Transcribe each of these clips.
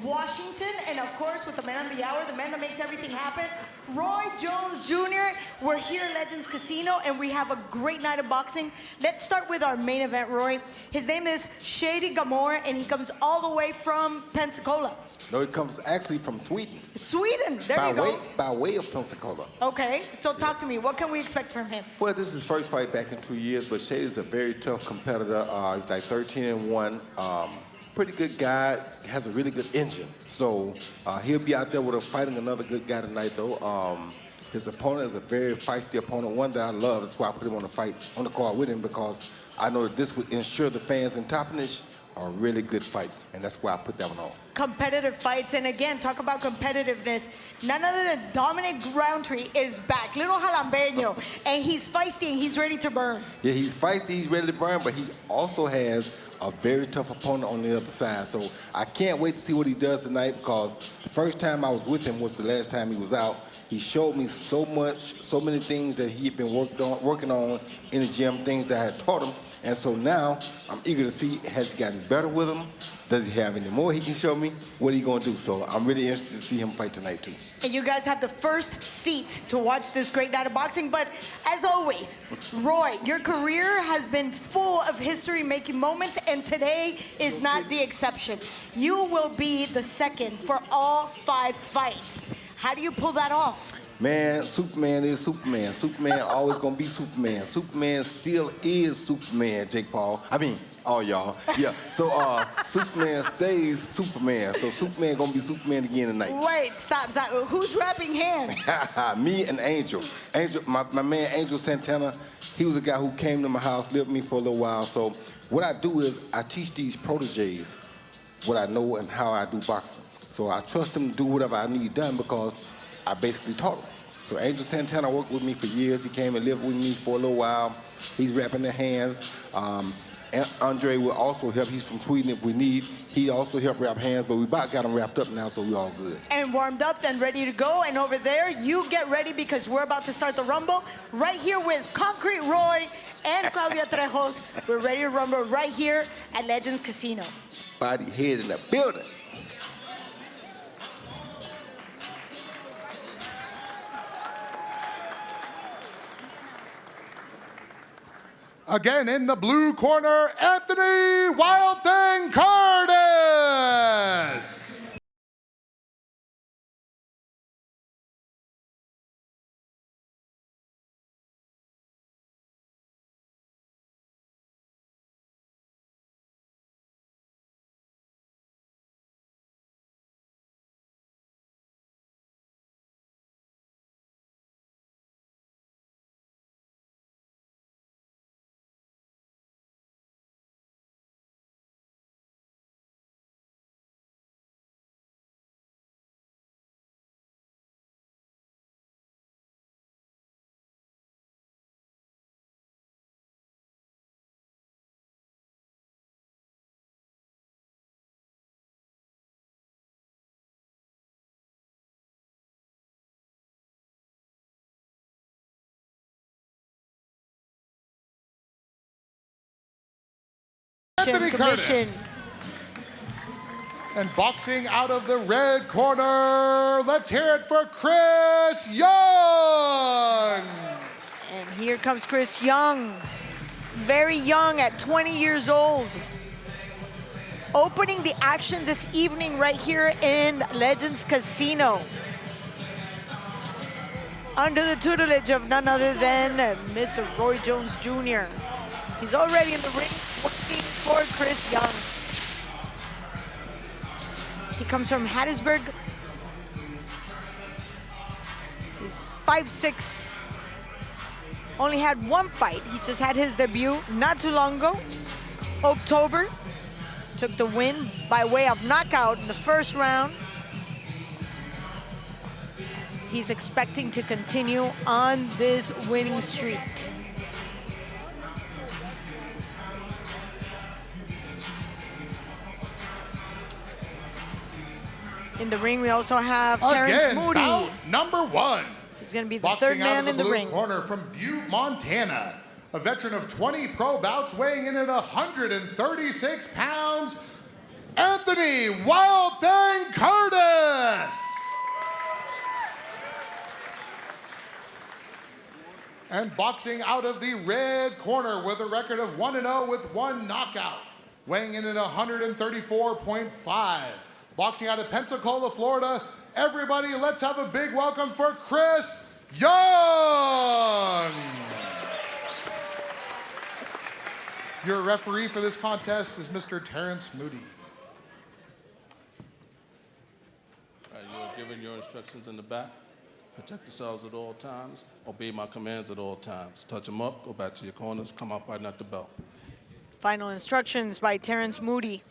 Washington, and of course with the man of the hour, the man that makes everything happen, Roy Jones Jr. We're here at Legends Casino, and we have a great night of boxing. Let's start with our main event, Roy. His name is Shady Gamor, and he comes all the way from Pensacola. No, it comes actually from Sweden. Sweden, there you go. By way of Pensacola. Okay, so talk to me. What can we expect from him? Well, this is his first fight back in 2 years, but Shady's a very tough competitor. He's like 13-1. Pretty good guy, has a really good engine. So he'll be out there fighting another good guy tonight, though. His opponent is a very feisty opponent, one that I love. That's why I put him on the card with him, because I know that this would ensure the fans in Toppenish a really good fight, and that's why I put that one on. Competitive fights, and again, talk about competitiveness. None other than Dominic Roundtree is back, little Jalambeño, and he's feisty and he's ready to burn. Yeah, he's feisty, he's ready to burn, but he also has a very tough opponent on the other side. So I can't wait to see what he does tonight, because the first time I was with him was the last time he was out. He showed me so many things that he'd been working on in the gym, things that I had taught him. And so now, I'm eager to see, has he gotten better with him? Does he have any more he can show me? What are he going to do? So I'm really interested to see him fight tonight, too. And you guys have the first seat to watch this great night of boxing. But as always, Roy, your career has been full of history-making moments, and today is not the exception. You will be the second for all 5 fights. How do you pull that off? Man, Superman is Superman. Superman always gonna be Superman. Superman still is Superman, Jake Paul. I mean, all y'all. Yeah, so Superman stays Superman. So Superman gonna be Superman again tonight. Wait, stop. Who's wrapping hands? Me and Angel. Angel, my man Angel Santana, he was a guy who came to my house, lived with me for a little while. So what I do is I teach these proteges what I know and how I do boxing. So I trust them to do whatever I need done, because I basically taught him. So Angel Santana worked with me for years. He came and lived with me for a little while. He's wrapping their hands. Andre will also help. He's from Sweden if we need. He also helped wrap hands, but we about got him wrapped up now, so we're all good. And warmed up and ready to go. And over there, you get ready, because we're about to start the Rumble right here with Concrete Roy and Claudia Trejos. We're ready to rumble right here at Legends Casino. Body head in the building. Again, in the blue corner, Anthony Wild Thing Curtis. Anthony Curtis. And boxing out of the red corner, let's hear it for Chris Young. And here comes Chris Young. Very young at 20 years old. Opening the action this evening right here in Legends Casino. Under the tutelage of none other than Mr. Roy Jones Jr. He's already in the ring working for Chris Young. He comes from Hattiesburg. He's 5'6". Only had 1 fight. He just had his debut not too long ago. October. Took the win by way of knockout in the first round. He's expecting to continue on this winning streak. In the ring, we also have Terrence Moody. Bout number 1. He's going to be the Boxing third man in the blue ring. Corner from Butte, Montana. A veteran of 20 pro bouts, weighing in at 136 pounds. Anthony Wild Thing Curtis. And boxing out of the red corner with a record of 1-0 with 1 knockout, weighing in at 134.5. Boxing out of Pensacola, Florida, everybody, let's have a big welcome for Chris Young. Your referee for this contest is Mr. Terrence Moody. All right, you are given your instructions in the back. Protect yourselves at all times. Obey my commands at all times. Touch them up, go back to your corners, come out fighting at the belt. Final instructions by Terrence Moody.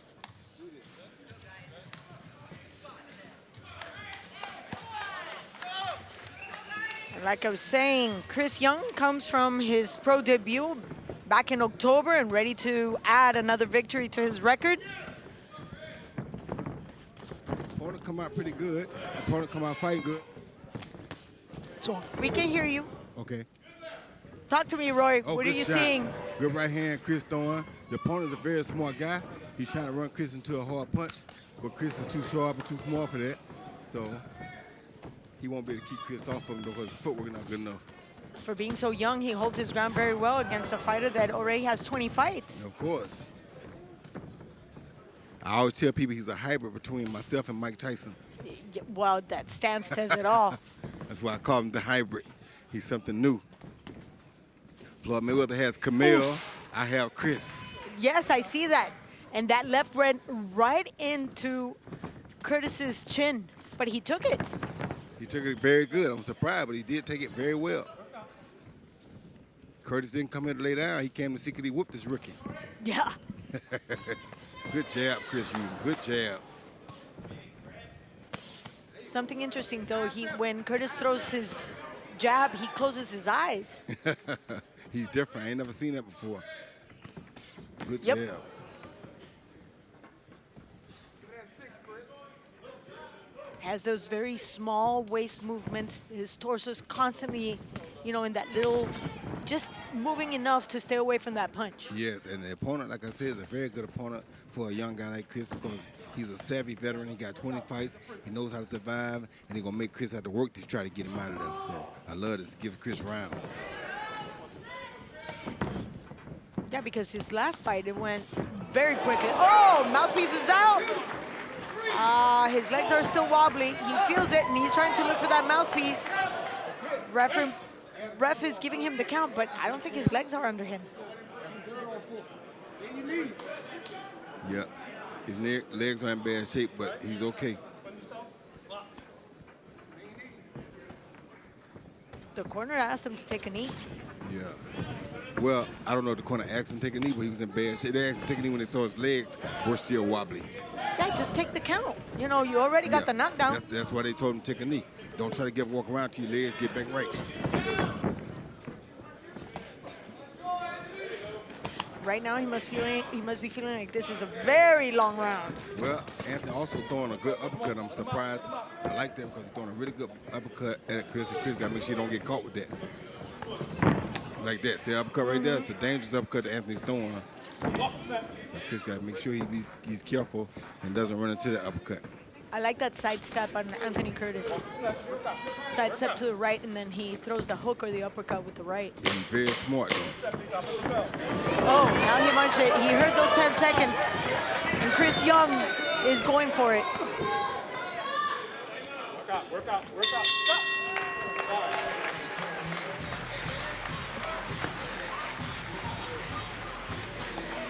And like I was saying, Chris Young comes from his pro debut back in October and ready to add another victory to his record. Opponent come out pretty good. Opponent come out fighting good. So we can hear you. Okay. Talk to me, Roy. Oh, What are good you shot. seeing? Good right hand, Chris throwing. The opponent's a very smart guy. He's trying to run Chris into a hard punch, but Chris is too sharp and too small for that. So he won't be able to keep Chris off of him because his footwork is not good enough. For being so young, he holds his ground very well against a fighter that already has 20 fights. Of course. I always tell people he's a hybrid between myself and Mike Tyson. Yeah, well, that stance says it all. That's why I call him the hybrid. He's something new. Floyd Mayweather has Camille. I have Chris. Yes, I see that. And that left went right into Curtis's chin, but he took it. He took it very good. I'm surprised, but he did take it very well. Curtis didn't come here to lay down. He came to see could he whoop this rookie. Yeah. Good jab, Chris using good jabs. Something interesting, though, when Curtis throws his jab, he closes his eyes. He's different. I ain't never seen that before. Good Yep. jab. Has those very small waist movements. His torso's constantly, in that little, just moving enough to stay away from that punch. Yes, and the opponent, like I said, is a very good opponent for a young guy like Chris because he's a savvy veteran. He got 20 fights. He knows how to survive, and he's going to make Chris have to work to try to get him out of there. So I love this. Give Chris rounds. Yeah, because his last fight, it went very quickly. Oh, mouthpiece is out. His legs are still wobbly. He feels it, and he's trying to look for that mouthpiece. Ref is giving him the count, but I don't think his legs are under him. Yeah, his legs are in bad shape, but he's okay. The corner asked him to take a knee. Yeah. Well, I don't know if the corner asked him to take a knee, but he was in bad shape. They asked him to take a knee when they saw his legs were still wobbly. Yeah, just take the count. You already got the knockdown. That's why they told him to take a knee. Don't try to walk around till your legs get back right. Right now, he must be feeling like this is a very long round. Well, Anthony also throwing a good uppercut. I'm surprised. I like that because he's throwing a really good uppercut at Chris. And Chris got to make sure he don't get caught with that. Like that. See the uppercut right there? It's a dangerous uppercut that Anthony's throwing. But Chris got to make sure he's careful and doesn't run into the uppercut. I like that side step on Anthony Curtis. Side step to the right, and then he throws the hook or the uppercut with the right. He's very smart, though. Oh, now he munched it. He heard those 10 seconds. And Chris Young is going for it. Work out, work out, work out. Stop.